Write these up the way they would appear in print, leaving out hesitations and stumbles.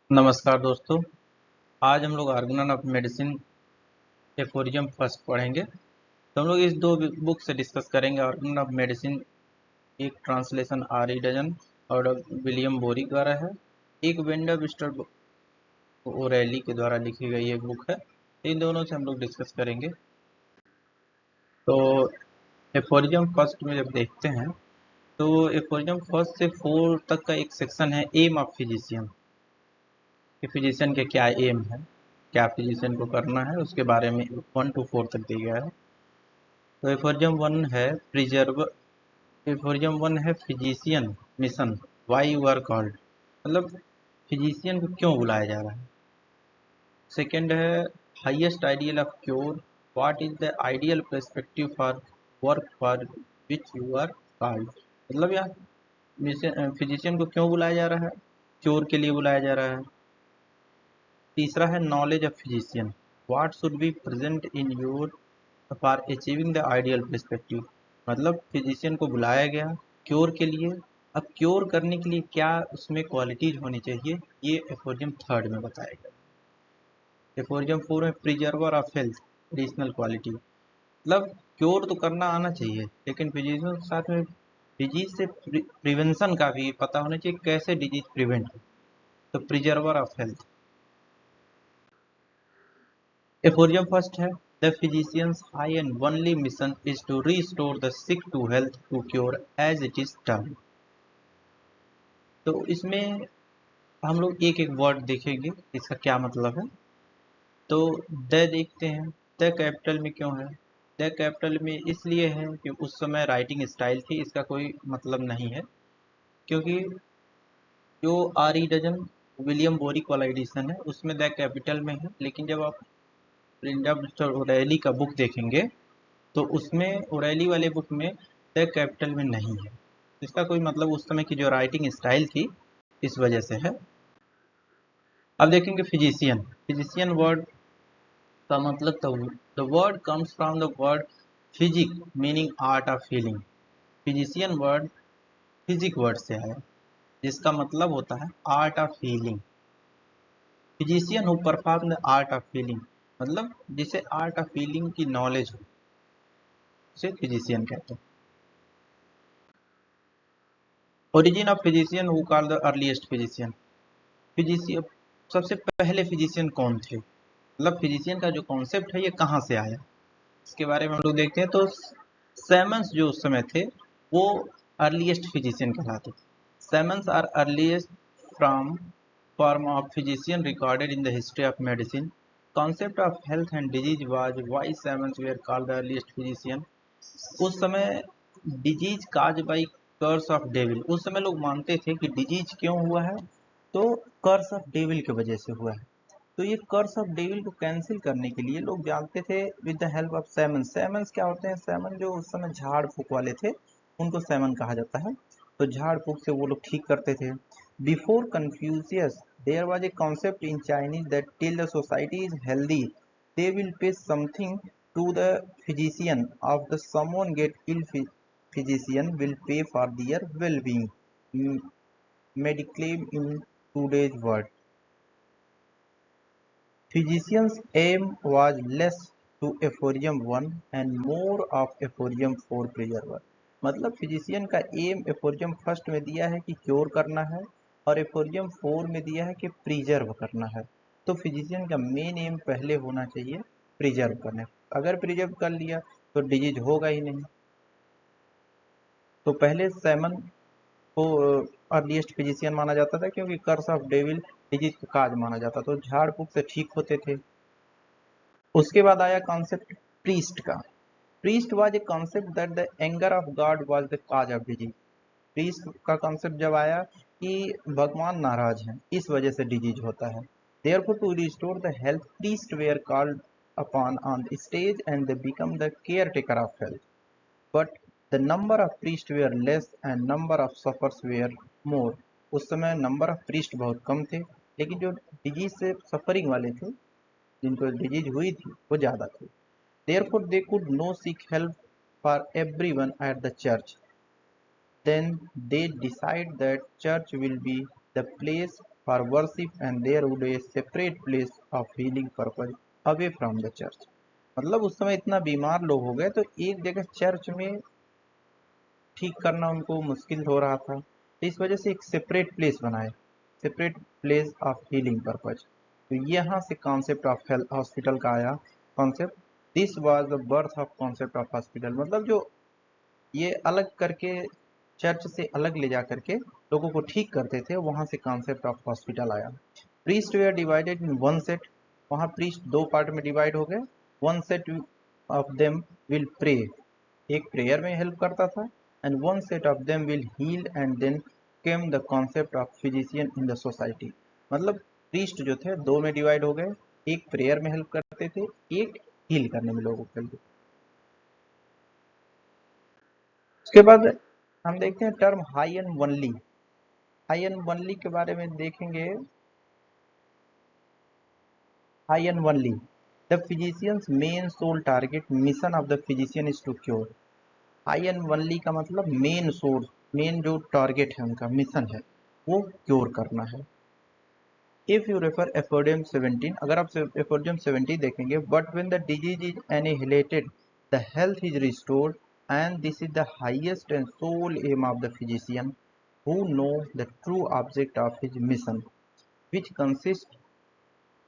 नमस्कार दोस्तों। आज हम लोग आर्गेनन ऑफ मेडिसिन एफोरियम फर्स्ट पढ़ेंगे। तो हम लोग इस दो बुक से डिस्कस करेंगे। आर्गेनन ऑफ मेडिसिन एक ट्रांसलेशन आर ई डजन और विलियम बोरी द्वारा है। एक वेंडर मिस्टर ओरेली के द्वारा लिखी गई एक बुक है। इन दोनों से हम लोग डिस्कस करेंगे। तो एफोरियम फर्स्ट में जब देखते हैं तो एफोरियम फर्स्ट से 4 तक का एक सेक्शन है एम ऑफ फिजिशियन, कि फिजिशियन के क्या एम है, क्या फिजिशियन को करना है, उसके बारे में 1 to 4 तक दिया गया है। तो एफोरियम वन है physician mission, why you are called, मतलब फिजिशियन को क्यों बुलाया जा रहा है। सेकंड है highest ideal of cure, what is the ideal perspective for work for which you are called, मतलब यार फिजिशियन को क्यों बुलाया जा रहा है, क्योर के लिए बुलाया जा रहा है। तीसरा है knowledge of physician, what should be present in your for achieving the ideal perspective, मतलब फिजिशियन को बुलाया गया क्योर के लिए। अब क्योर करने के लिए क्या उसमें क्वालिटीज होनी चाहिए, ये एफोरियम थर्ड में बताया गया। एफोरियम फोर में preserver of health, additional quality, मतलब क्योर तो करना आना चाहिए लेकिन फिजिशियन के साथ में डिजीज से प्रिवेंशन का भी पता होना चाहिए, कैसे डिजीज प्रिवेंट हो। तो preserver of health. Aphorism first है the physician's high and only mission is to restore the sick to health to cure as it is term. तो इसमें हम लोग एक एक वर्ड देखेंगे इसका क्या मतलब है। तो द देखते हैं, द कैपिटल में क्यों है। द कैपिटल में इसलिए है कि उस समय राइटिंग स्टाइल थी, इसका कोई मतलब नहीं है, क्योंकि जो R E Dudgeon William Boericke वाला एडिशन है उसमें द कैपिटल में है, लेकिन जब आप लिंडा मिस्टर ओरेली का बुक देखेंगे तो उसमें ओरेली वाले बुक में द कैपिटल में नहीं है। इसका कोई मतलब उस समय की जो राइटिंग स्टाइल थी इस वजह से है। अब देखेंगे फिजिशियन। फिजिशियन वर्ड का मतलब the word comes from the word physic meaning art of healing. Physician word physic word से आया जिसका मतलब होता है art of healing. Physician who perform the art of healing, मतलब जिसे आर्ट ऑफ हीलिंग की नॉलेज हो उसे फिजिशियन कहते हैं। Origin of physician who called the earliest physician. Physician सबसे पहले फिजिशियन कौन थे, मतलब फिजिशियन का जो कॉन्सेप्ट है ये कहाँ से आया, इसके बारे में हम लोग देखते हैं। तो सैमंस जो उस समय थे वो अर्लीस्ट फिजिशियन कहलाते थे। Shamans are earliest from form of physician recorded in the history of medicine. Concept of health and disease was why shamans were called the earliest physician. उस समय disease caused by curse of devil, उस समय लोग मानते थे कि disease क्यों हुआ है, तो कर्स ऑफ डेविल की वजह से हुआ है। तो ये कर्स ऑफ डेविल को कैंसिल करने के लिए लोग जानते थे with the help of Simon. Salmons क्या होते हैं, सैमन जो उस समय झाड़ फूक वाले थे उनको सैमन कहा जाता है। तो झाड़ फूक से वो लोग ठीक करते थे। Before Confucius there was a concept in Chinese that till the society is healthy they will pay something to the physician of the someone get ill physician will pay for their well-being, mediclaim in today's word. Physician's aim was less to Ephorium 1 and more of Ephorium 4 preserver। मतलब physician का M एफोरियम first में दिया है कि cure करना है और एफोरियम 4 में दिया है कि प्रिजर्व करना है। तो फिजिशियन का मेन एम पहले होना चाहिए प्रिजर्व करने, अगर प्रिजर्व कर लिया तो डिजीज होगा ही नहीं। तो पहले सैमन को अर्लीस्ट फिजिशियन माना जाता था क्योंकि कर्स ऑफ डेविल डिजीज का काज माना जाता, तो झाड़ फूक से ठीक होते थे। उसके बाद आया कॉन्सेप्ट प्रीस्ट का। Priest was a concept that the anger of God was the cause of disease. Priest का कॉन्सेप्ट जब आया कि भगवान नाराज हैं इस वजह से डिजीज होता है। Therefore to restore the health priest were called upon on the stage and they become the care taker of health, but the number of priest were less and number of sufferers were more. उस समय number of priest बहुत कम थे लेकिन जो disease से suffering वाले थे, जिनको डिजीज हुई थी, वो ज़्यादा थे। Therefore they could no seek help for everyone at the church. Then they decide that church will be the place for worship and there would be a separate place of healing purpose away from the church। मतलब उस समय इतना बीमार लोग हो गए तो एक जगह चर्च में ठीक करना उनको मुश्किल हो रहा था, इस वजह से एक सेपरेट प्लेस बनाए, separate place of healing purpose. तो यहाँ से कॉन्सेप्ट ऑफ हेल्थ हॉस्पिटल का आया concept. This was the birth of concept of hospital. मतलब जो ये अलग करके चर्च से अलग ले जा करके लोगों को ठीक करते थे, वहां से कॉन्सेप्ट ऑफ हॉस्पिटल आया। Priest were divided in one set. वहां प्रीस्ट दो पार्ट में डिवाइड हो गए। One set of them will pray, एक प्रेयर में हेल्प करता था, and one set of them will heal and then came the concept of physician in the society. मतलब प्रीस्ट जो थे दो में डिवाइड हो गए, एक प्रेयर में हेल्प करते थे, एक हील करने में लोगों को हेल्प। उसके बाद हम देखते हैं term high and only. High and only के बारे में देखेंगे। High and only, the physicians main sole target mission of the physician is to cure. High and only का मतलब मेन सोर्स, मेन जो टारगेट है उनका मिशन है वो क्योर करना है। इफ यू रेफर एफोडियम 17, अगर आप एफोडियम 17 देखेंगे, but when the disease is annihilated the health is restored and this is the highest and sole aim of the physician who know the true object of his mission, which consists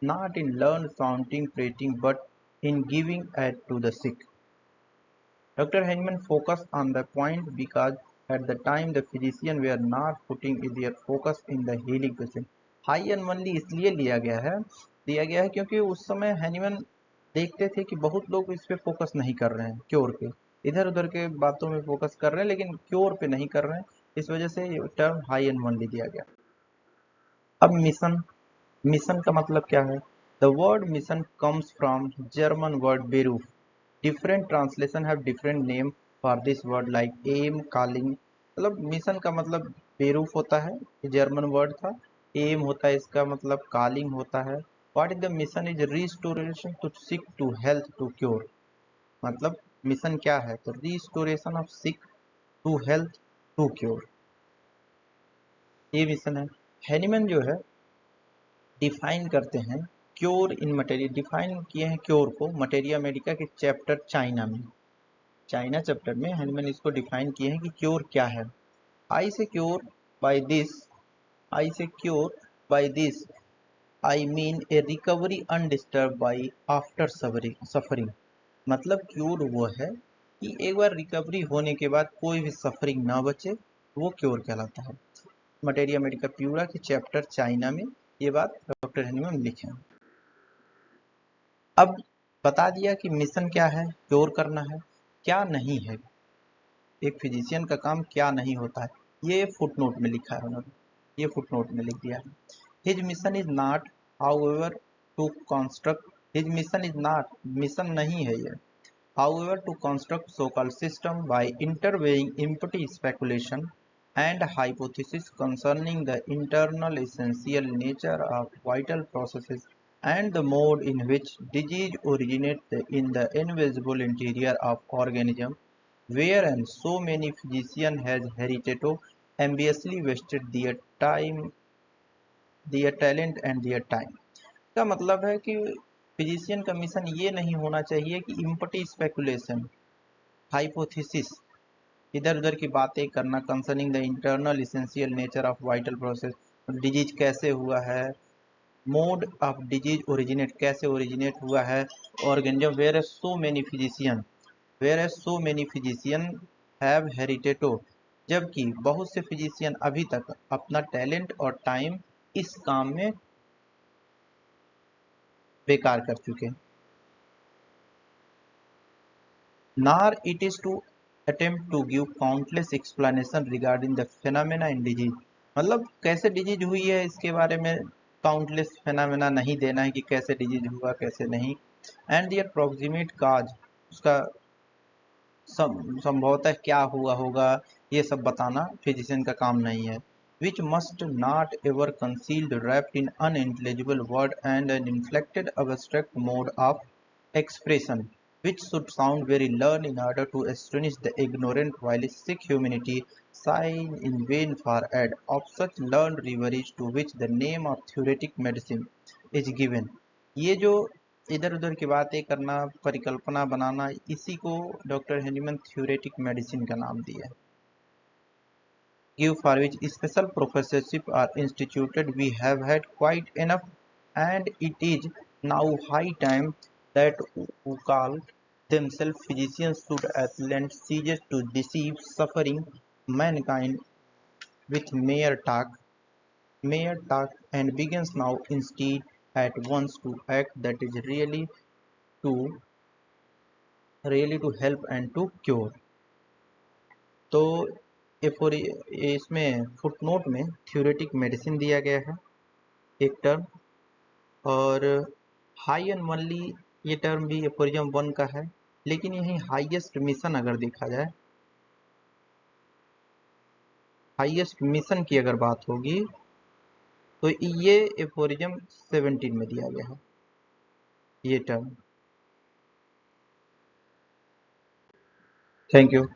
not in learned chanting prating but in giving aid to the sick। Dr. Henneman focused on the point because at the time the physician were not putting their focus in the healing patient। High and only इसलिए दिया गया है क्योंकि उस समय Hahnemann देखते थे कि बहुत लोग इस पे फोकस नहीं कर रहे हैं, क्योर पे, इधर उधर के बातों में फोकस कर रहे हैं लेकिन क्योर पे नहीं कर रहे हैं, इस वजह से ये टर्म हाई एंड वनली दिया गया। अब मिशन, मिशन का मतलब क्या है? The word mission comes from German word बेरूफ। Different translation have different name for this word like um, calling. मतलब मिशन का मतलब बेरूफ होता है, जर्मन वर्ड था। एम होता है इसका मतलब कॉलिंग होता है। What is the mission is restoration to sick to health to cure. मतलब मिशन क्या है? तो restoration of sick to health to cure, ये मिशन है। हैनीमैन जो है डिफाइन करते हैं क्योर इन मटेरिया, डिफाइन किए हैं क्योर को मटेरिया मेडिका के चैप्टर चाइना में, चाइना चैप्टर में हैनीमैन इसको डिफाइन किए हैं कि क्योर क्या है। आई say cure by this, I say cure by this I mean a recovery undisturbed by after suffering. मतलब क्योर वो है कि एक बार रिकवरी होने के बाद कोई भी सफरिंग ना बचे, वो क्योर कहलाता है। मटेरिया मेडिका प्यूरा के चैप्टर चाइना में ये बात डॉक्टर हैनीमैन लिखे हैं। अब बता दिया कि मिशन क्या है, क्योर करना है, क्या नहीं है, एक फिजिशियन का काम क्या नहीं होता है, ये फुटनोट में लिखा है उन्होंने, ये फुटनोट में लिख दिया है। His mission is not however to construct, his mission is not, mission नहीं है ये, however to construct so-called system by interweighing empty speculation and hypothesis concerning the internal essential nature of vital processes and the mode in which disease originates in the invisible interior of organism, wherein so many physicians has hitherto ambitiously wasted their time, their talent and their time। का मतलब है कि physician का mission ये नहीं होना चाहिए कि इम्पटी स्पेकुलेशन, हाइपोथेसिस, इधर उधर की बातें करना concerning the internal essential nature of vital process, disease कैसे हुआ है, मोड ऑफ डिजीज ओरिजिनेट, कैसे ओरिजिनेट हुआ है organism, were so many physician, were so many physician have hitherto, जबकि बहुत से फिजिशियन अभी तक अपना टैलेंट और टाइम इस काम में बेकार कर चुके। Nor it is to attempt to give countless explanation regarding the phenomena in disease। मतलब कैसे डिजीज हुई है इसके बारे में काउंटलेस फेनामेना नहीं देना है कि कैसे डिजीज हुआ कैसे नहीं, एंड दियर प्रोक्सीमेट काज, उसका संभवतः क्या हुआ होगा ये सब बताना फिजिशियन का काम नहीं है। which must not ever concealed wrapped in unintelligible word and an inflected abstract mode of expression which should sound very learned in order to astonish the ignorant, while sick humanity sigh in vain for aid of such learned reveries to which the name of theoretic medicine is given. ये जो इधर उधर की बातें करना, परिकल्पना बनाना, इसी को डॉक्टर हेनीमैन थ्योरेटिक मेडिसिन का नाम दिया है. Give for which special professorship are instituted, we have had quite enough, and it is now high time that who call themselves physicians should at length cease to deceive suffering mankind with mere talk, and begins now instead at once to act, that is really to help and to cure. तो इसमें footnote में theoretic medicine दिया गया है एक term, और high and only ये term भी एफोरिज्म 1 का है, लेकिन यही हाईएस्ट मिशन अगर देखा जाए, हाईएस्ट मिशन की अगर बात होगी तो ये एफोरिज्म 17 में दिया गया है ये टर्म. Thank you.